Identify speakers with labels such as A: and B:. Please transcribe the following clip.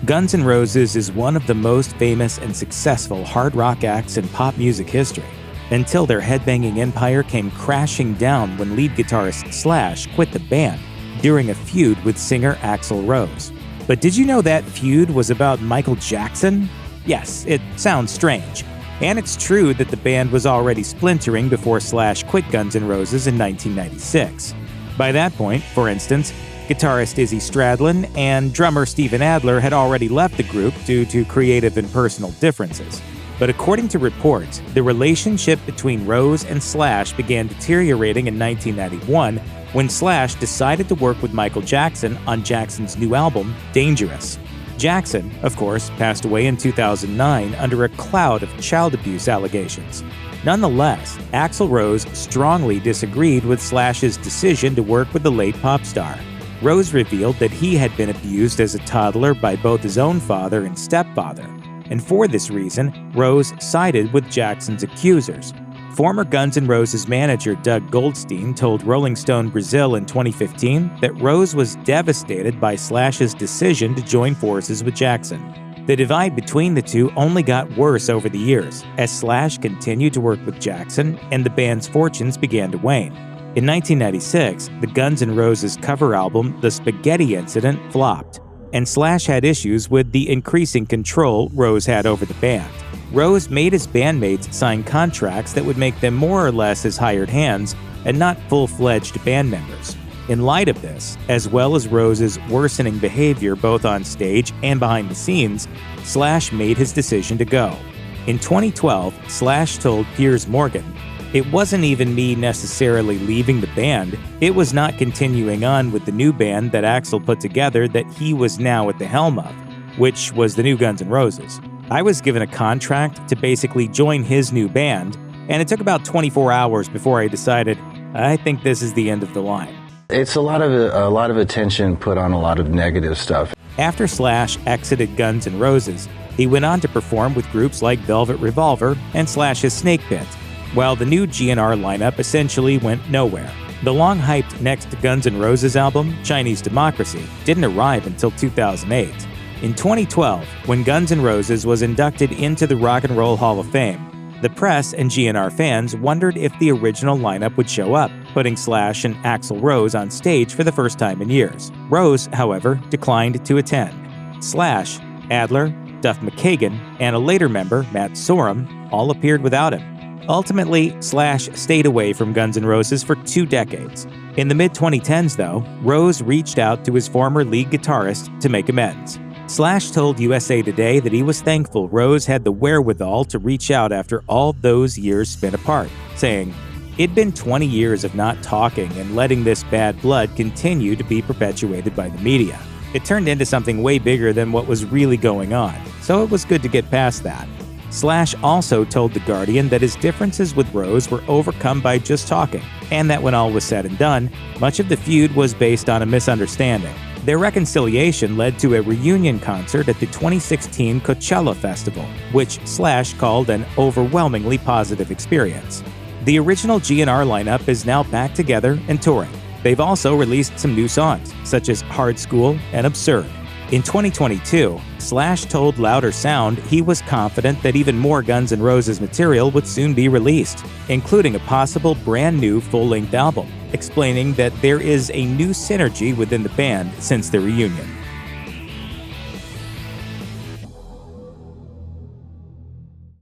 A: Guns N' Roses is one of the most famous and successful hard rock acts in pop music history, until their headbanging empire came crashing down when lead guitarist Slash quit the band during a feud with singer Axl Rose. But did you know that feud was about Michael Jackson? Yes, it sounds strange. And it's true that the band was already splintering before Slash quit Guns N' Roses in 1996. By that point, for instance, guitarist Izzy Stradlin and drummer Steven Adler had already left the group due to creative and personal differences. But according to reports, the relationship between Rose and Slash began deteriorating in 1991 when Slash decided to work with Michael Jackson on Jackson's new album, Dangerous. Jackson, of course, passed away in 2009 under a cloud of child abuse allegations. Nonetheless, Axl Rose strongly disagreed with Slash's decision to work with the late pop star. Rose revealed that he had been abused as a toddler by both his own father and stepfather, and for this reason, Rose sided with Jackson's accusers. Former Guns N' Roses manager Doug Goldstein told Rolling Stone Brazil in 2015 that Rose was devastated by Slash's decision to join forces with Jackson. The divide between the two only got worse over the years, as Slash continued to work with Jackson and the band's fortunes began to wane. In 1996, the Guns N' Roses cover album The Spaghetti Incident flopped, and Slash had issues with the increasing control Rose had over the band. Rose made his bandmates sign contracts that would make them more or less his hired hands and not full-fledged band members. In light of this, as well as Rose's worsening behavior both on stage and behind the scenes, Slash made his decision to go. In 2012, Slash told Piers Morgan, "It wasn't even me necessarily leaving the band, it was not continuing on with the new band that Axl put together that he was now at the helm of, which was the new Guns N' Roses. I was given a contract to basically join his new band, and it took about 24 hours before I decided, I think this is the end of the line."
B: It's a lot of attention put on a lot of negative stuff.
A: After Slash exited Guns N' Roses, he went on to perform with groups like Velvet Revolver and Slash's Snake Pit, while the new GNR lineup essentially went nowhere. The long-hyped next Guns N' Roses album, Chinese Democracy, didn't arrive until 2008. In 2012, when Guns N' Roses was inducted into the Rock and Roll Hall of Fame, the press and GNR fans wondered if the original lineup would show up, putting Slash and Axl Rose on stage for the first time in years. Rose, however, declined to attend. Slash, Adler, Duff McKagan, and a later member, Matt Sorum, all appeared without him. Ultimately, Slash stayed away from Guns N' Roses for 2 decades. In the mid-2010s, though, Rose reached out to his former lead guitarist to make amends. Slash told USA Today that he was thankful Rose had the wherewithal to reach out after all those years spent apart, saying, "It'd been 20 years of not talking and letting this bad blood continue to be perpetuated by the media. It turned into something way bigger than what was really going on, so it was good to get past that." Slash also told The Guardian that his differences with Rose were overcome by just talking, and that when all was said and done, much of the feud was based on a misunderstanding. Their reconciliation led to a reunion concert at the 2016 Coachella Festival, which Slash called an overwhelmingly positive experience. The original GNR lineup is now back together and touring. They've also released some new songs, such as Hard School and Absurd. In 2022, Slash told Louder Sound he was confident that even more Guns N' Roses material would soon be released, including a possible brand new full-length album, explaining that there is a new synergy within the band since the reunion.